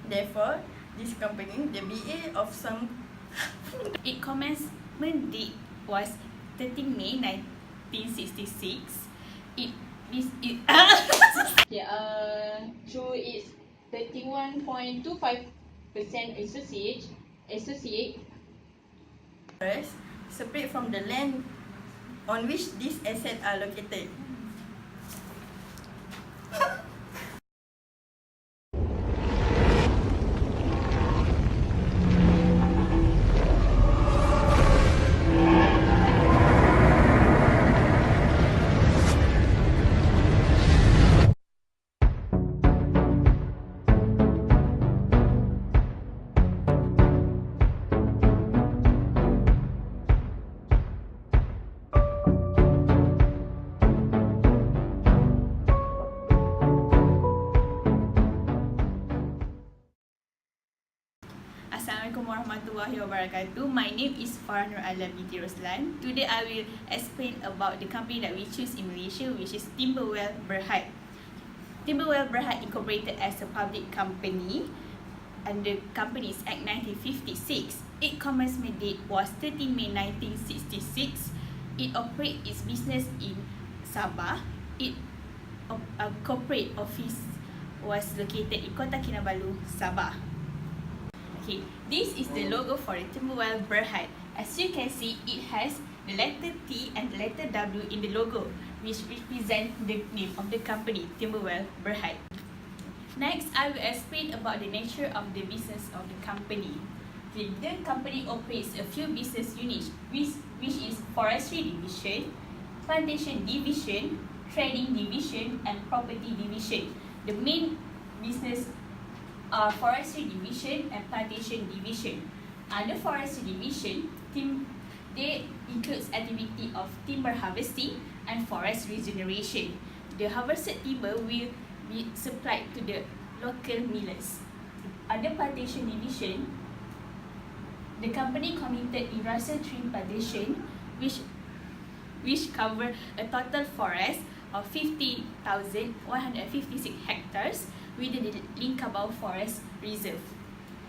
Therefore, this company, the BA of some Its commencement date was 13 May 1966. Through its 31.25% associate separate from the land on which these assets are located. Assalamualaikum warahmatullahi wabarakatuh. My name is Farah Nur Alam binti Roslan. Today I will explain about the company that we choose in Malaysia, which is Timberwell Berhad. Timberwell Berhad incorporated as a public company under Companies Act 1956. Its commencement date was 13 May 1966. It operates its business in Sabah. Its corporate office was located in Kota Kinabalu, Sabah. Okay, this is the logo for the Timberwell Berhad. As you can see, it has the letter T and the letter W in the logo, which represent the name of the company, Timberwell Berhad. Next, I will explain about the nature of the business of the company. The company operates a few business units, which is Forestry Division, Plantation Division, Trading Division, and Property Division. The main business are Forestry Division and Plantation Division. Under Forestry Division, they includes activity of timber harvesting and forest regeneration. The harvested timber will be supplied to the local millers. Under Plantation Division, the company committed in Russell Tree Plantation, which cover a total forest of 50,156 hectares within the Linkabau Forest Reserve.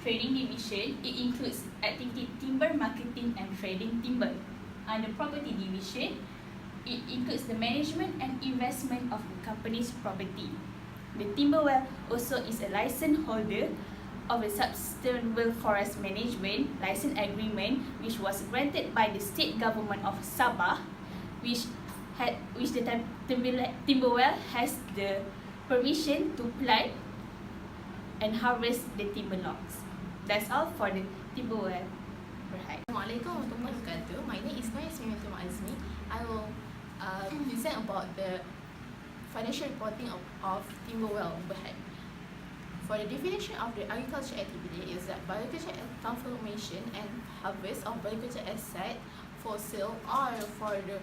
Trading Division, it includes activity timber marketing and trading timber. Under Property Division, it includes the management and investment of the company's property. The Timberwell also is a license holder of a Sustainable Forest Management License Agreement, which was granted by the state government of Sabah, which the Timberwell has the permission to plant and harvest the timber logs. That's all for the Timberwell Berhad. Assalamualaikum warahmatullahi wabarakatuh. My name is Noor Ismail Azmi. I will present about the financial reporting of Timberwell Berhad. For the definition of the agriculture activity is that bioculture transformation and harvest of bioculture asset for sale or for the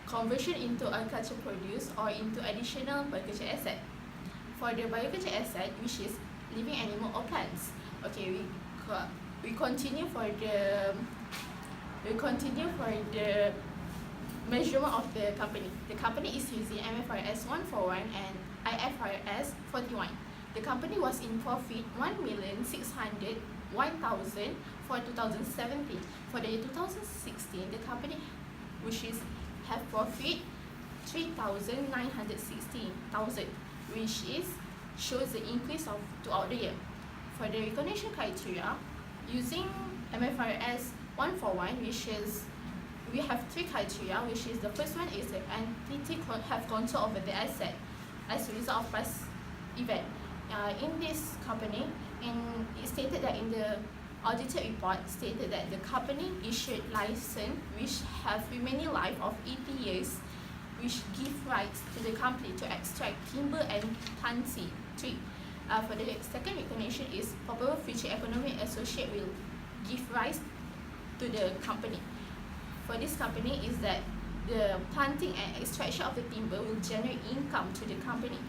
conversion into agriculture produce or into additional bioculture asset. For the bioculture asset, which is living animal or plants. Okay, we continue for the measurement of the company. The company is using MFRS 141 and IFRS 41. The company was in profit 1,601,000 for 2017. For the year 2016, the company which is have profit 3,916,000, which is shows the increase of throughout the year. For the recognition criteria, using MFRS 141, which is we have three criteria, which is the first one is the entity have control over the asset as a result of past event. In this company, it stated that in the audited report stated that the company issued license which have remaining life of 80 years, which give rights to the company to extract timber and plant tree. For the second recognition is probable future economic associate will give rise to the company. For this company is that the planting and extraction of the timber will generate income to the company.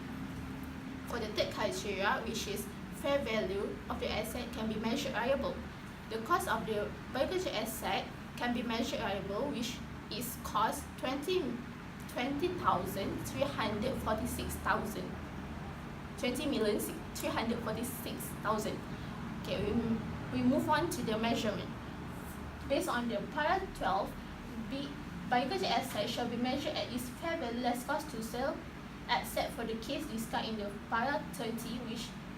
For the third criteria, which is fair value of the asset can be measurable. The cost of the bioculture asset can be measurable, which is cost 20,346,000. 20 million 346,000. Okay, we move on to the measurement. Based on the para 12, biological assets shall be measured at its fair value less cost to sell, except for the case described in the para 30,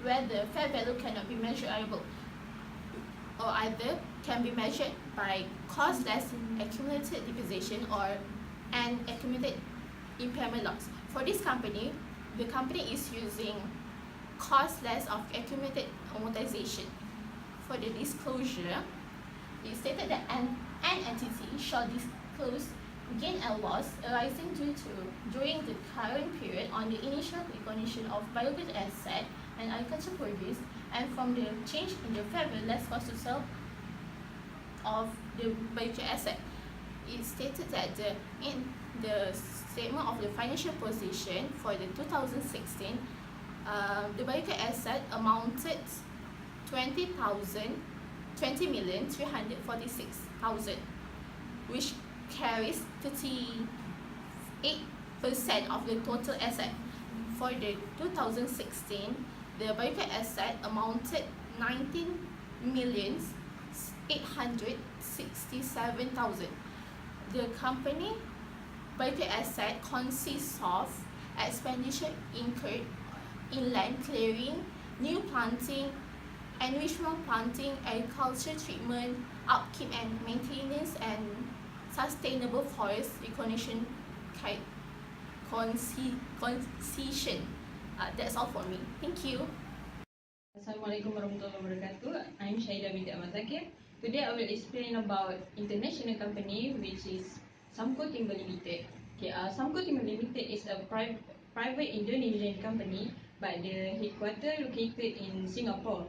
where the fair value cannot be measurable, or either can be measured by cost less accumulated depreciation or an accumulated impairment loss. For this company, the company is using cost less of accumulated amortization. For the disclosure, it stated that an entity shall disclose gain and loss arising during the current period on the initial recognition of biological asset and agricultural produce, and from the change in the fair value less cost to sell of the biological asset. It stated that in the statement of the financial position for the 2016, the biological asset amounted 20,346,000, which carries 38% of the total asset. For the 2016, the biological asset amounted 19,867,000. The company biological asset consists of expenditure incurred in land clearing, new planting, enrichment planting, agriculture treatment, upkeep and maintenance, and sustainable forest recognition concession. That's all for me. Thank you. Assalamualaikum warahmatullahi wabarakatuh. I'm Shaida binti Ahmad Zakir. Today I will explain about international company which is Samco Timber Limited. Okay, Samco Timber Limited is a private Indonesian company, but the headquarters located in Singapore.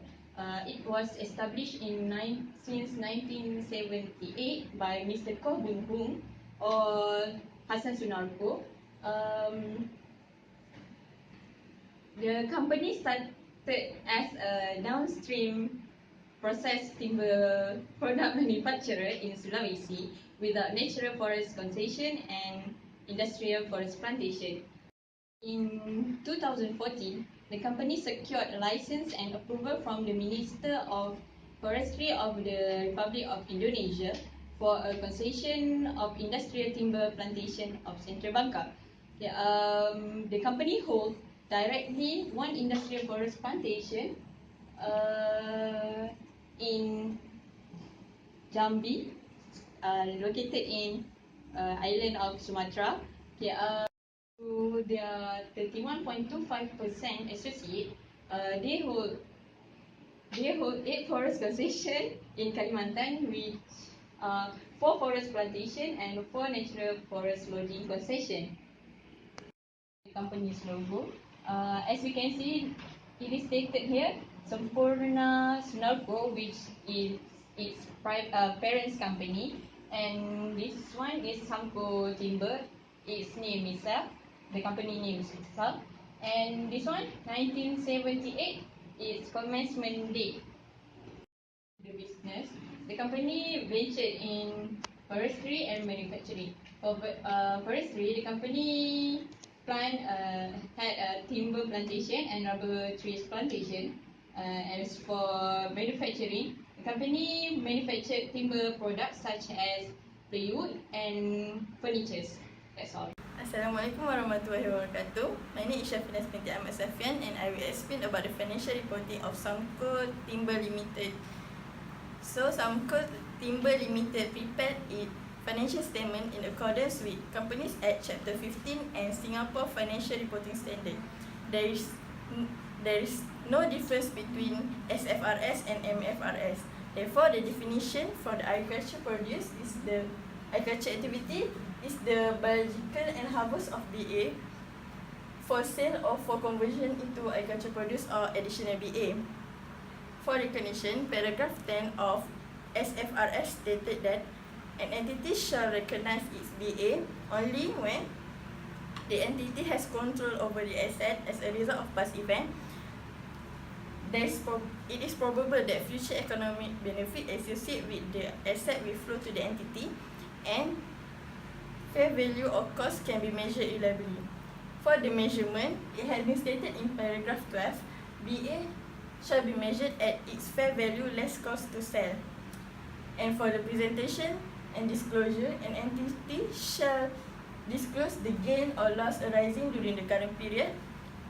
It was established since 1978 by Mr. Koh Boon Hoong or Hassan Sunarko. The company started as a downstream processed timber product manufacturer in Sulawesi without natural forest concession and industrial forest plantation. In 2014, the company secured a license and approval from the Minister of Forestry of the Republic of Indonesia for a concession of industrial timber plantation of Central Bangka. The company holds directly one industrial forest plantation in Jambi, located in island of Sumatra. To their 31.25% associate, they hold 8 forest concession in Kalimantan with 4 forest plantation and 4 natural forest lodging concession. The company's logo, as you can see, it is stated here Sampurna Sunarko, which is its parent company, and this one is Samco Timber. Its name itself, the company name itself, and this one 1978, its commencement date. The business, the company ventured in forestry and manufacturing. For forestry, the company had a timber plantation and rubber trees plantation. As for manufacturing, the company manufactured timber products such as plywood and furnitures. That's all. Assalamualaikum warahmatullahi wabarakatuh. My name is Syafinas binti Ahmad Safian, and I will explain about the financial reporting of Samco Timber Limited. So Samco Timber Limited prepared its financial statement in accordance with Companies Act Chapter 15 and Singapore Financial Reporting Standard. There is no difference between SFRS and MFRS. Therefore, the definition for the agriculture produce is the agriculture activity is the biological and harvest of BA for sale or for conversion into agriculture produce or additional BA. For recognition, paragraph 10 of SFRS stated that an entity shall recognize its BA only when the entity has control over the asset as a result of past event. It is probable that future economic benefit associated with the asset will flow to the entity, and fair value or cost can be measured reliably. For the measurement, it has been stated in paragraph 12 BA shall be measured at its fair value less cost to sell. And for the presentation and disclosure, an entity shall disclose the gain or loss arising during the current period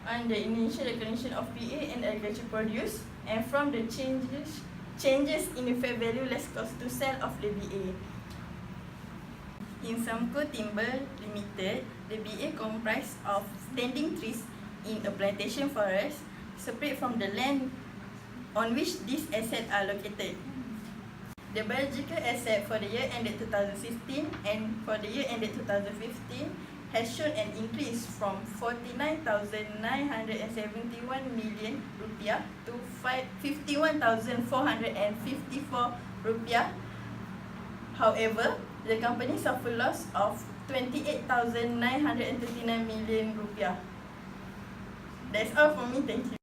on the initial recognition of PA and agriculture produce, and from the changes in the fair value less cost to sell of the BA. In Samco Timber Limited, the BA comprised of standing trees in a plantation forest separate from the land on which these assets are located. The biological asset for the year ended 2016 and for the year ended 2015 has shown an increase from 49,971 million rupiah to 51,454 rupiah. However, the company suffered loss of 28,939 million rupiah. That's all for me, thank you.